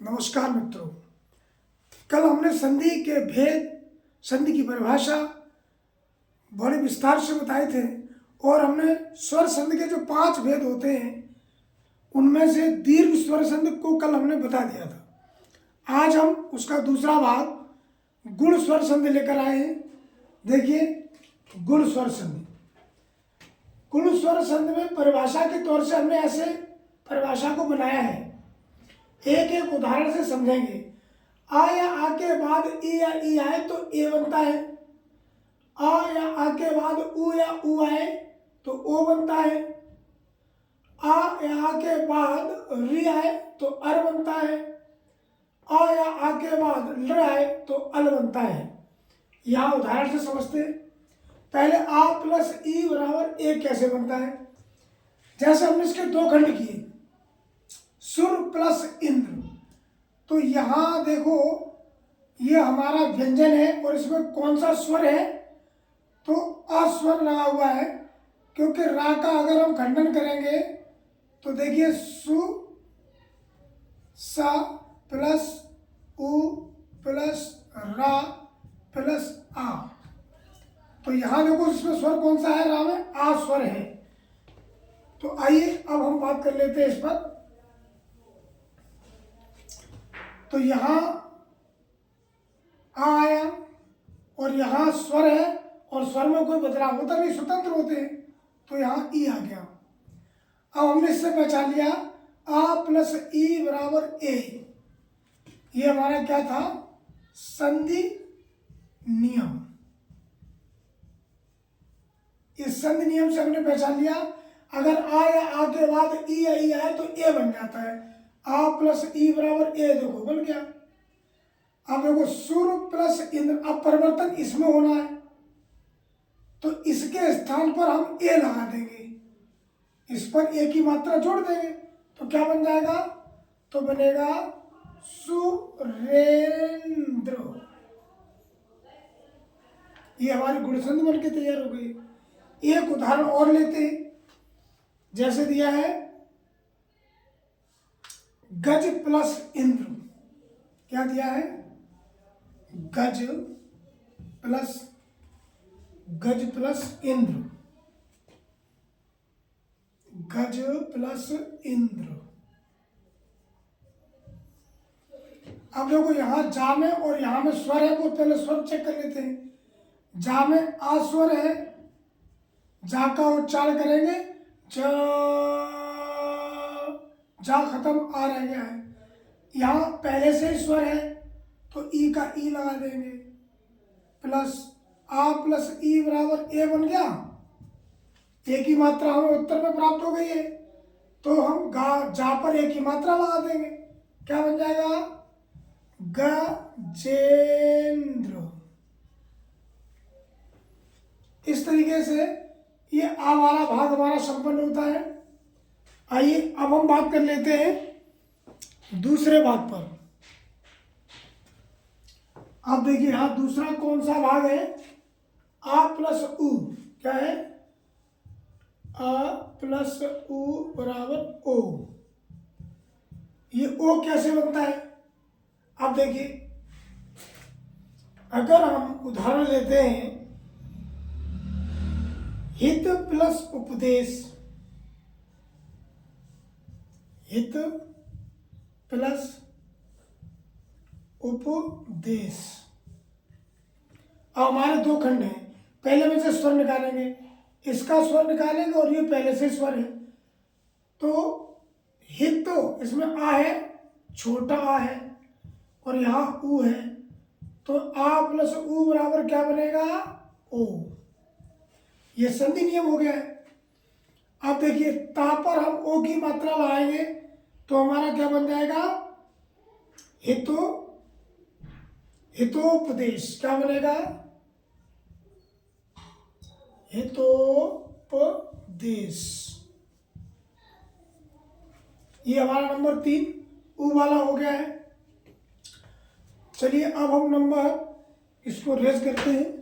नमस्कार मित्रों। कल हमने संधि के भेद, संधि की परिभाषा बड़े विस्तार से बताए थे और हमने स्वर संधि के जो 5 भेद होते हैं उनमें से दीर्घ स्वर संधि को कल हमने बता दिया था। आज हम उसका दूसरा भाग गुण स्वर संधि लेकर आए हैं। देखिए, गुण स्वर संधि। गुण स्वर संधि में परिभाषा के तौर से हमने ऐसे परिभाषा को बनाया है, एक एक उदाहरण से समझेंगे। आ या आ के बाद ई या ई आए तो ए बनता है। आ या आ के बाद उ या उ आए तो ओ बनता है। आ या आ के बाद री आए तो अर बनता है। आ या आ के बाद ल आए तो अल बनता है। यहाँ उदाहरण से समझते हैं। पहले आ प्लस ई बराबर ए कैसे बनता है। जैसे हमने इसके 2 खंड किए, सुर प्लस इंद्र। तो यहाँ देखो, ये हमारा व्यंजन है और इसमें कौन सा स्वर है, तो अस्वर लगा हुआ है, क्योंकि रा का अगर हम खंडन करेंगे तो देखिए सु सा प्लस उ प्लस रा प्लस आ। तो यहाँ देखो इसमें स्वर कौन सा है, रा में आ स्वर है। तो आइए अब हम बात कर लेते हैं इस पर। तो यहाँ आ आया और यहाँ स्वर है और स्वर में कोई बदलाव होता नहीं, स्वतंत्र होते हैं, तो यहाँ ई आ गया। अब हमने इससे पहचान लिया आ प्लस ई बराबर ए। ये हमारा क्या था, संधि नियम। इस संधि नियम से हमने पहचान लिया, अगर आ या आ के बाद ई या ई आए तो ए बन जाता है। आ प्लस ई बराबर ए, देखो बन गया। अब देखो सुर प्लस इंद्र, अब परिवर्तन इसमें होना है तो इसके स्थान पर हम ए लगा देंगे, इस पर ए की मात्रा जोड़ देंगे तो क्या बन जाएगा, तो बनेगा सुरेंद्र। ये हमारी गुणसंधि बन के तैयार हो गई। एक उदाहरण और लेते हैं, जैसे दिया है गज प्लस इंद्र। क्या दिया है, गज प्लस इंद्र, गज प्लस इंद्र। अब देखो यहाँ जा में और यहाँ में स्वर है, वो पहले स्वर चेक कर लेते हैं। जा में आ स्वर है, जा का उच्चारण करेंगे, जा खत्म, आ रह गया है। यहाँ पहले से ही स्वर है तो ई का ई लगा देंगे, प्लस आ प्लस ई बराबर ए बन गया। ए की मात्रा हमें उत्तर में प्राप्त हो गई है तो हम गा जा पर ए की मात्रा लगा देंगे, क्या बन जाएगा, गजेंद्र। इस तरीके से ये आ वाला भाग हमारा संपन्न होता है। आइए अब हम बात कर लेते हैं दूसरे भाग पर। अब देखिए यहाँ दूसरा कौन सा भाग है, आ प्लस उ। क्या है, आ प्लस उ बराबर ओ। ये ओ कैसे बनता है, अब देखिए, अगर हम उदाहरण लेते हैं, हित प्लस उपदेश, हित प्लस उपदेश। अब हमारे 2 खंड हैं, पहले में से स्वर निकालेंगे, इसका स्वर निकालेंगे और ये पहले से स्वर है। तो हित, तो इसमें आ है, छोटा आ है और यहाँ उ है, तो आ प्लस उ बराबर क्या बनेगा, ओ। ये संधि नियम हो गया है। अब देखिए ता पर हम ओ की मात्रा लगाएंगे तो हमारा क्या बन जाएगा, हितोपदेश। क्या बनेगा, हितोपदेश। ये हमारा नंबर 3 उ वाला हो गया है। चलिए अब हम नंबर इसको रेज करते हैं।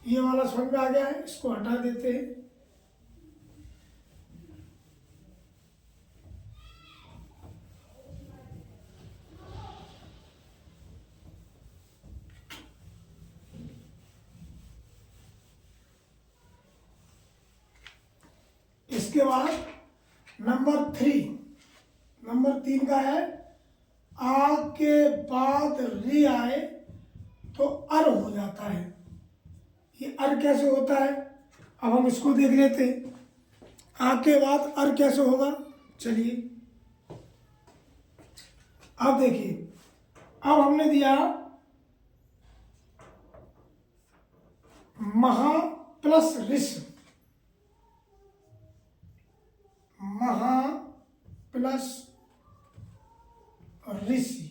ये वाला समझ में आ गया है, इसको हटा देते हैं। इसके बाद नंबर 3 का है आ के बाद री आए तो अर हो जाता है। ये अर कैसे होता है, अब हम इसको देख लेते हैं। आ के बाद अर कैसे होगा, चलिए अब देखिए। अब हमने दिया महा प्लस ऋष, महा प्लस ऋषि।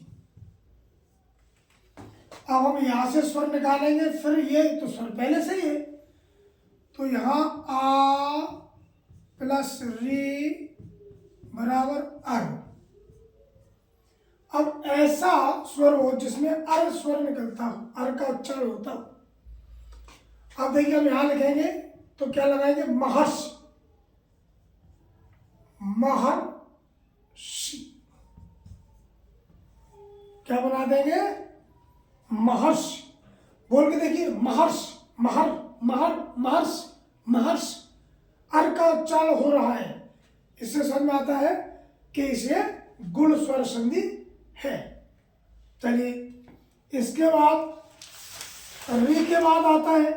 अब हम यहां से स्वर निकालेंगे, फिर ये तो स्वर पहले से ही है, तो यहां आ प्लस री बराबर अर। अब ऐसा स्वर हो जिसमें अर स्वर निकलता हो, अर का उच्चारण होता हो। अब देखिए हम यहां लिखेंगे तो क्या लगाएंगे, महर्ष, महर्षि, क्या बना देंगे, महर्ष। बोल के देखिए, महर्ष, महर महर महर्ष, महर्ष। अर का उच्चारण हो रहा है, इससे समझ में आता है कि इसे गुण स्वर संधि है। चलिए इसके बाद री के बाद आता है,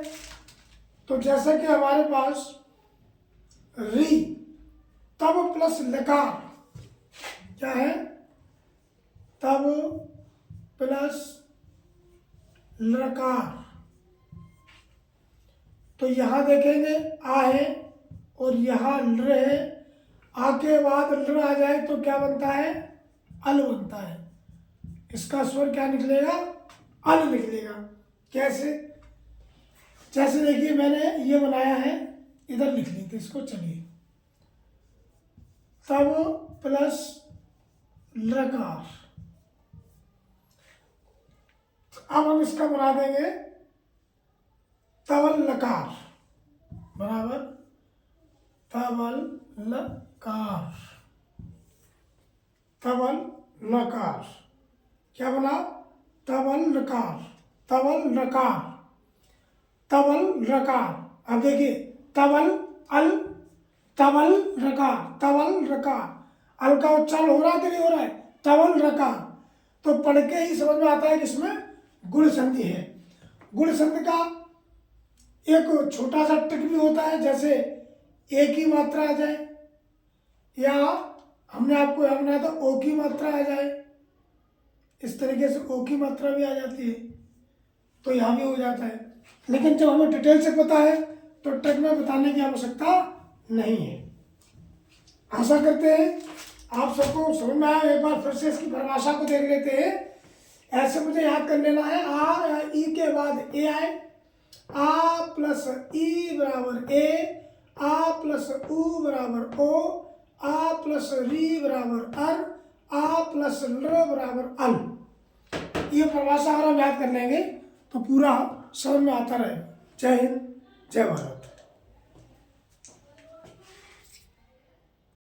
तो जैसे कि हमारे पास री तब प्लस लकार, क्या है, तब प्लस लकार। तो यहां देखेंगे आ है और यहां ल है, आ के बाद ल आ जाए तो क्या बनता है, अल बनता है। इसका स्वर क्या निकलेगा, अल निकलेगा। कैसे, जैसे देखिए मैंने ये बनाया है, इधर लिख लेते इसको। चलिए तब प्लस लकार, अब हम इसका बना देंगे तवल लकार बराबर तवल लकार, तवल लकार। क्या बना, तवल लकार, तवल लकार, तवल लकार। अब देखिए तवल अल, तवल रकार, तवल रकार। अल का उच्चारण हो रहा है कि नहीं हो रहा है, तवल रकार। तो पढ़ के ही समझ में आता है कि इसमें गुण संधि है। गुण संधि का एक छोटा सा ट्रिक भी होता है, जैसे एक ही मात्रा आ जाए, या हमने आपको यहाँ बनाया था ओ की मात्रा आ जाए, इस तरीके से ओ की मात्रा भी आ जाती है, तो यहाँ भी हो जाता है। लेकिन जब हमें डिटेल से पता है तो ट्रिक में बताने की आवश्यकता नहीं है। आशा करते हैं आप सबको समझ में आया। एक बार फिर से इसकी परिभाषा को देख लेते हैं। ऐसे मुझे याद कर लेना है, आ या ई के बाद ए आए, आ प्लस ई बराबर ए, आ प्लस उ बराबर ओ, आ प्लस री बराबर अर, आ प्लस ल बराबर अल। ये परिभाषा अगर हम याद कर लेंगे तो पूरा समझ में आता रहेगा। जय हिंद, जय भारत।